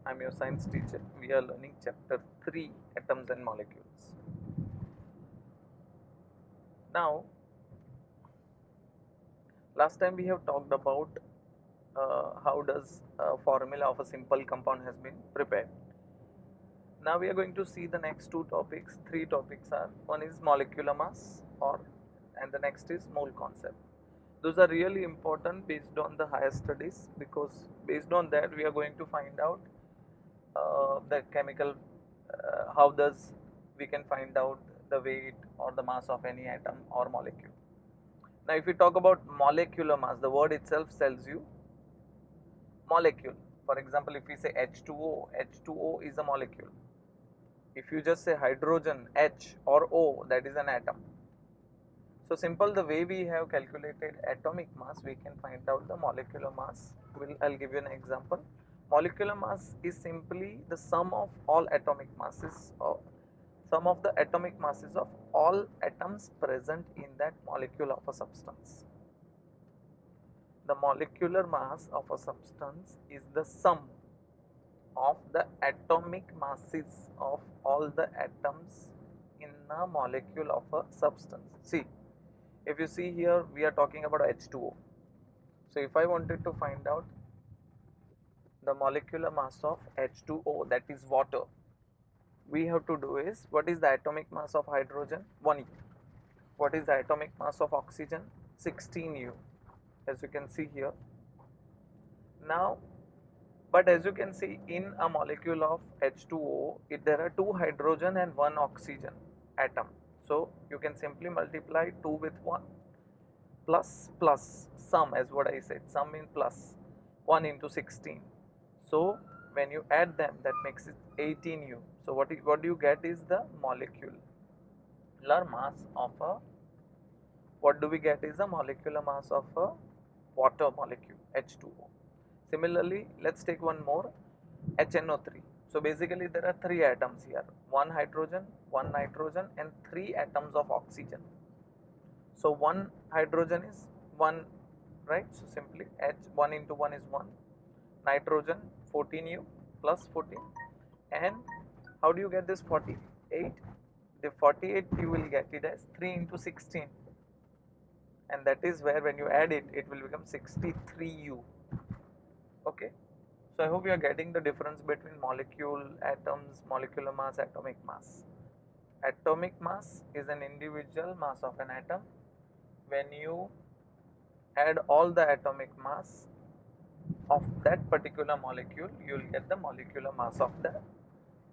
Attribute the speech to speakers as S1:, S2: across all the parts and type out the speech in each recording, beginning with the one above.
S1: I'm your science teacher. We are learning chapter 3, atoms and molecules. Now, last time we have talked about how does a formula of a simple compound has been prepared. Now we are going to see the next two topics. Three topics are, one is molecular mass and the next is mole concept. Those are really important based on the higher studies, because based on that we are going to find out the chemical, how does we can find out the weight or the mass of any atom or molecule. Now if we talk about molecular mass, the word itself tells you molecule. For example, if we say H2O, H2O is a molecule. If you just say hydrogen, H or O, that is an atom. So simple, the way we have calculated atomic mass, we can find out the molecular mass. I'll give you an example. Molecular mass is simply the sum of all atomic masses, or sum of the atomic masses of all atoms present in that molecule of a substance. The molecular mass of a substance is the sum of the atomic masses of all the atoms in a molecule of a substance. See, if you see here, we are talking about H2O. So if I wanted to find out the molecular mass of H2O, that is water, we have to do is, what is the atomic mass of hydrogen? 1U. What is the atomic mass of oxygen? 16U, as you can see here. Now, but as you can see, in a molecule of H2O, there are 2 hydrogen and 1 oxygen atom. So you can simply multiply 2 with 1, plus sum, as what I said, sum in plus 1 into 16. So when you add them, that makes it 18U. So what do you get is the molecular mass of a, what do we get is the molecular mass of a water molecule, H2O. Similarly, let's take one more, HNO3. So basically there are 3 atoms here, 1 hydrogen, 1 nitrogen and 3 atoms of oxygen. So 1 hydrogen is 1, right? So simply H, 1 into 1 is 1. Nitrogen 14U plus 14. And how do you get this 48? The 48 you will get it as 3 into 16. And that is where when you add it, it will become 63U. Okay. So I hope you are getting the difference between molecule, atoms, molecular mass, atomic mass. Atomic mass is an individual mass of an atom. When you add all the atomic mass of that particular molecule, you will get the molecular mass of the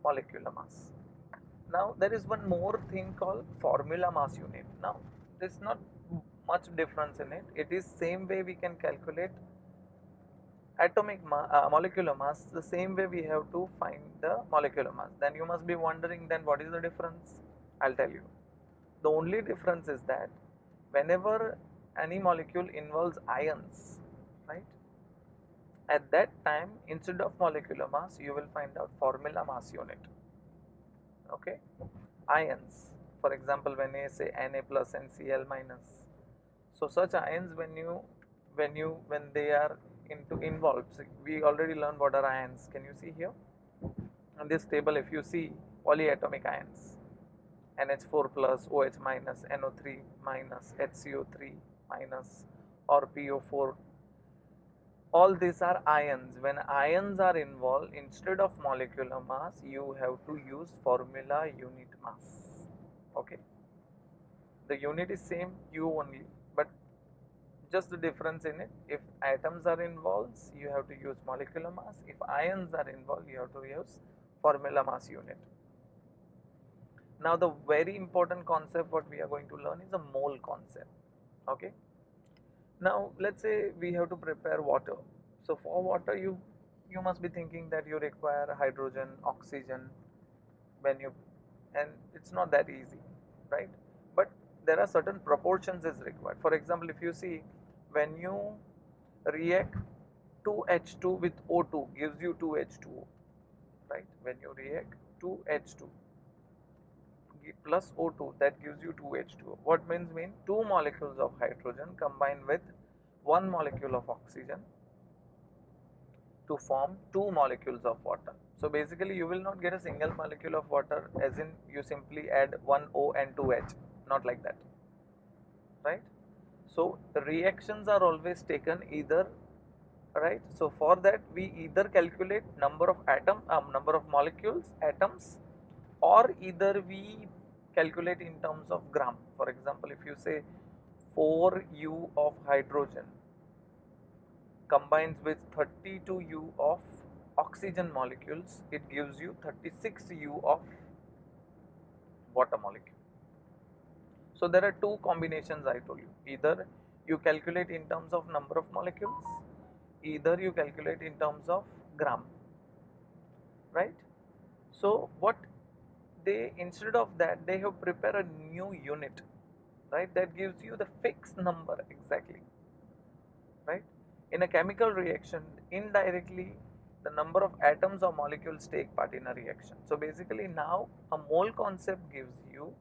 S1: molecular mass. Now there is one more thing called formula mass unit. Now there is not much difference in it. It is same way we can calculate molecular mass, the same way we have to find the molecular mass. Then you must be wondering, then what is the difference? I'll tell you. The only difference is that whenever any molecule involves ions, right, at that time instead of molecular mass you will find out formula mass unit. Okay, ions, for example, when I say Na plus and Cl minus, so such ions, when they are involved, so we already learned what are ions. Can you see here on this table? If you see polyatomic ions, NH4 plus, OH minus, NO3 minus, HCO3 minus, or PO4, all these are ions. When ions are involved, instead of molecular mass you have to use formula unit mass. Okay, the unit is same, U only, but just the difference in it. If atoms are involved, you have to use molecular mass. If ions are involved, you have to use formula mass unit. Now the very important concept what we are going to learn is the mole concept. Okay, now let's say we have to prepare water. So for water, you must be thinking that you require hydrogen, oxygen, when you, and it's not that easy, right? But there are certain proportions is required. For example, if you see, when you react 2H2 with O2 gives you 2H2O, right? When you react 2H2 plus O2, that gives you 2H2O. What mean 2 molecules of hydrogen combined with 1 molecule of oxygen to form two molecules of water. So basically you will not get a single molecule of water as in you simply add one O and two H, not like that, right? So the reactions are always taken either, right? So for that we either calculate number of number of molecules, atoms, or either we calculate in terms of gram. For example, if you say 4U of hydrogen combines with 32U of oxygen molecules, it gives you 36U of water molecule. So there are two combinations I told you. Either you calculate in terms of number of molecules, either you calculate in terms of gram, right? So what they, instead of that, they have prepared a new unit, right, that gives you the fixed number exactly, right? In a chemical reaction, indirectly the number of atoms or molecules take part in a reaction. So basically now a mole concept gives you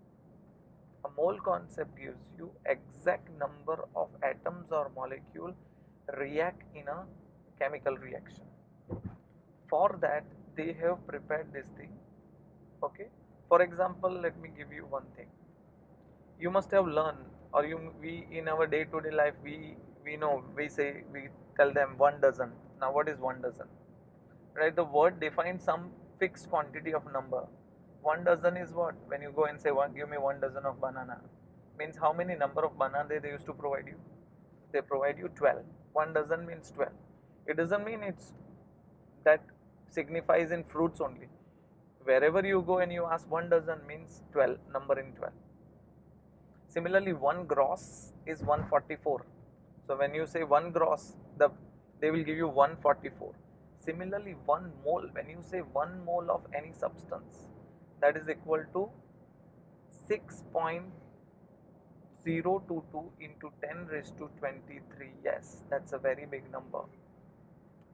S1: exact number of atoms or molecule react in a chemical reaction. For that they have prepared this thing. Okay, for example, let me give you one thing. You must have learned, or we in our day to day life we know, we tell them 1 dozen. Now what is 1 dozen, right? The word defines some fixed quantity of number. 1 dozen is what? When you go and say, give me 1 dozen of banana, means how many number of banana they used to provide you? They provide you 12. 1 dozen means 12. It doesn't mean it's that signifies in fruits only. Wherever you go and you ask 1 dozen means 12, number in 12. Similarly, 1 gross is 144. So when you say 1 gross, they will give you 144. Similarly, 1 mole, when you say 1 mole of any substance, that is equal to 6.022 into 10 raised to 23. Yes, that's a very big number.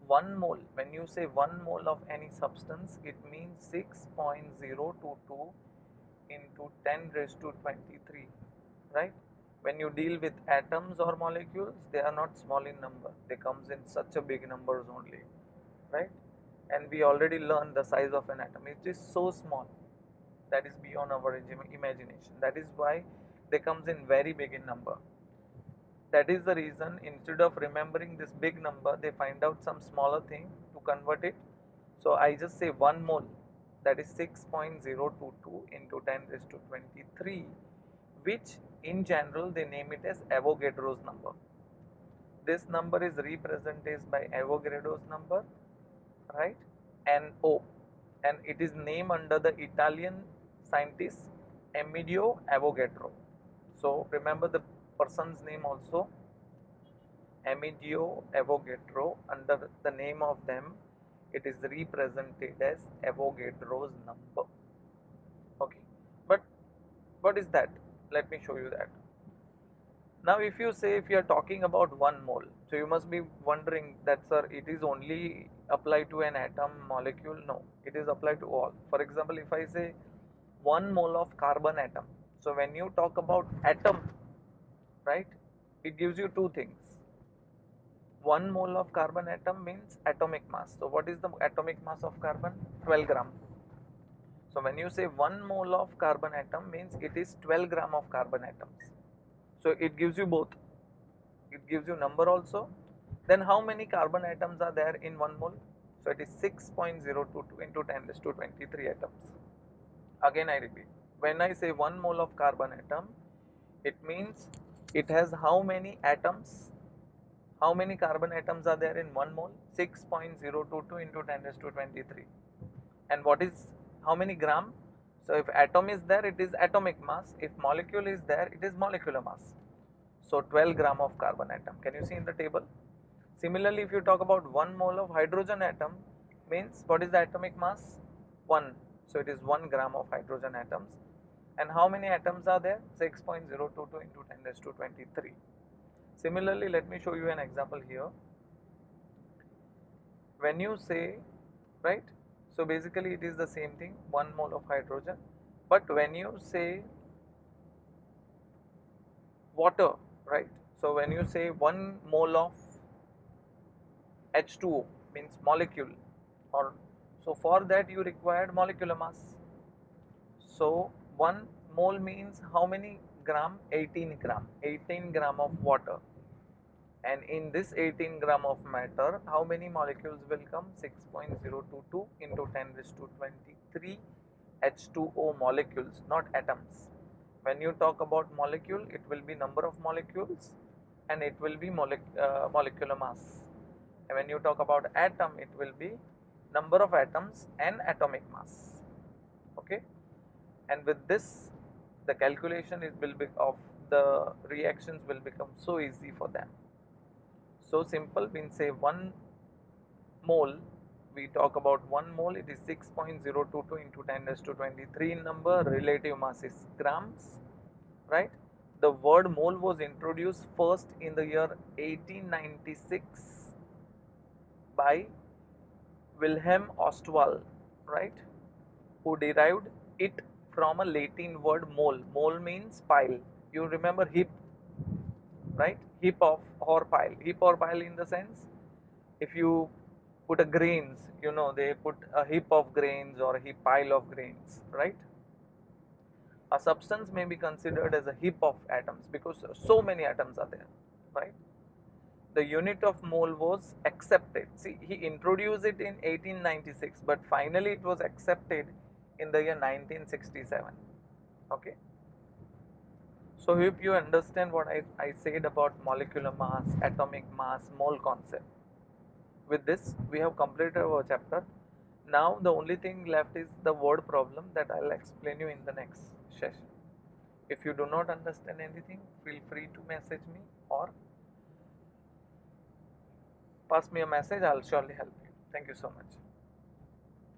S1: 1 mole, when you say 1 mole of any substance, it means 6.022 into 10 raised to 23, right? When you deal with atoms or molecules, they are not small in number, they comes in such a big numbers only, right? And we already learned the size of an atom, it is so small that is beyond our imagination. That is why they comes in very big in number. That is the reason, instead of remembering this big number, they find out some smaller thing to convert it. So I just say 1 mole, that is 6.022 into 10 raised to 23, which in general they name it as Avogadro's number. This number is represented by Avogadro's number, right? NO, and it is named under the Italian scientist Amedeo Avogadro. So remember the person's name also, Amedeo Avogadro. Under the name of them, it is represented as Avogadro's number. Okay, but what is that? Let me show you that. Now if you say, if you are talking about 1 mole, so you must be wondering that, sir, it is only applied to an atom molecule? No, it is applied to all. For example, if I say 1 mole of carbon atom, so when you talk about atom, right, it gives you two things. 1 mole of carbon atom means atomic mass. So what is the atomic mass of carbon? 12 gram. So when you say 1 mole of carbon atom means it is 12 gram of carbon atoms. So it gives you both. It gives you number also. Then how many carbon atoms are there in 1 mole? So it is 6.022 into 10 raised to 23 atoms. Again I repeat, when I say 1 mole of carbon atom, it means it has how many atoms? How many carbon atoms are there in 1 mole? 6.022 into 10 raised to 23. And what is, how many gram? So if atom is there, it is atomic mass. If molecule is there, it is molecular mass. So 12 gram of carbon atom. Can you see in the table? Similarly, if you talk about 1 mole of hydrogen atom, means what is the atomic mass? 1. So it is 1 gram of hydrogen atoms. And how many atoms are there? 6.022 into 10 raised to 23. Similarly, let me show you an example here. When you say, right, so basically it is the same thing, 1 mole of hydrogen. But when you say water, right, so when you say 1 mole of H2O means molecule, or so for that you required molecular mass. So 1 mole means how many gram? 18 gram. 18 gram of water. And in this 18 gram of matter, how many molecules will come? 6.022 into 10 raised to 23 H2O molecules, not atoms. When you talk about molecule, it will be number of molecules and it will be molecular mass. And when you talk about atom, it will be number of atoms and atomic mass. Okay. And with this, the calculation will be of the reactions will become so easy for them. So simple, means say 1 mole, we talk about 1 mole, it is 6.022 into 10 raised to 23 in number, relative mass is grams, right? The word mole was introduced first in the year 1896 by Wilhelm Ostwald, right, who derived it from a Latin word mole. Mole means pile. You remember heap, right? Heap of or pile. Heap or pile in the sense, if you put a grains, you know, they put a heap of grains or a heap pile of grains, right? A substance may be considered as a heap of atoms because so many atoms are there, right? The unit of mole was accepted. See, he introduced it in 1896, but finally it was accepted in the year 1967. Okay. So if you understand what I said about molecular mass, atomic mass, mole concept. With this, we have completed our chapter. Now the only thing left is the word problem that I'll explain you in the next session. If you do not understand anything, feel free to message me or pass me a message. I'll surely help you. Thank you so much.